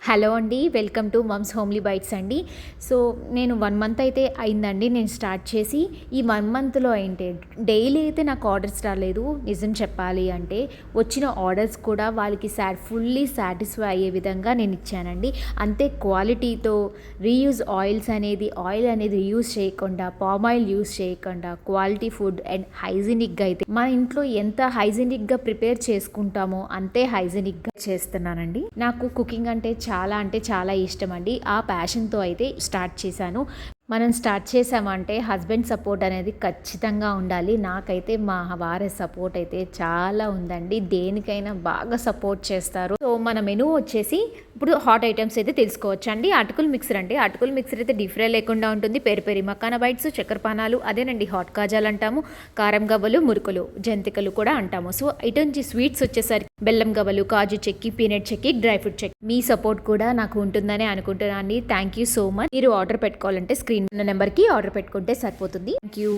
Hello అండి, welcome to moms homely bites అండి. So నేను 1 మంత్ అయితే అయిందండి నేను స్టార్ట్ చేసి. ఈ 1 మంత్లో ఏంటి డైలీ అయితే నాకు ఆర్డర్స్ రాలేదు. నిజం చెప్పాలి అంటే వచ్చిన ఆర్డర్స్ కూడా వాళ్ళకి ఫుల్లీ సాటిస్ఫై అయ్యే విధంగా నేను ఇచ్చానండి. అంతే క్వాలిటీతో ఆయిల్ అనేది రీయూజ్ చేయకుండా, పామ్ ఆయిల్ యూజ్ చేయకుండా క్వాలిటీ ఫుడ్ అండ్ హైజీనిక్గా అయితే మన ఇంట్లో ఎంత హైజీనిక్గా ప్రిపేర్ చేసుకుంటామో అంతే హైజీనిక్గా చేస్తున్నానండి. నాకు కుకింగ్ అంటే చాలా ఇష్టం అండి. ఆ ప్యాషన్తో అయితే స్టార్ట్ చేశాను. మనం స్టార్ట్ చేసామంటే హస్బెండ్ సపోర్ట్ అనేది ఖచ్చితంగా ఉండాలి. నాకైతే మా వారి సపోర్ట్ అయితే చాలా ఉందండి. దేనికైనా బాగా సపోర్ట్ చేస్తారు. సో మన మెనూ వచ్చేసి ఇప్పుడు హాట్ ఐటమ్స్ అయితే తెలుసుకోవచ్చు అండి. అటుకులు మిక్సర్ అండి. అటుకులు మిక్సర్ అయితే డీప్ ఫ్రై లేకుండా ఉంటుంది. పెరి మక్కాన బైట్స్, చక్కెర పానాలు, అదేనండి హాట్ కాజాలు అంటాము. కారం గవ్వలు, మురుకులు, జంతికలు కూడా అంటాము. సో ఇటువంటి స్వీట్స్ వచ్చేసరికి బెల్లం గవ్వలు, కాజు చెక్కి, పీనట్ చెక్కి, డ్రై ఫ్రూట్ చెక్కి. మీ సపోర్ట్ కూడా నాకు ఉంటుందని అనుకుంటున్నాను. Thank you so much. మీరు ఆర్డర్ పెట్టుకోవాలంటే స్క్రీన్ ఉన్న నెంబర్కి ఆర్డర్ పెట్టుకుంటే సరిపోతుంది. Thank you.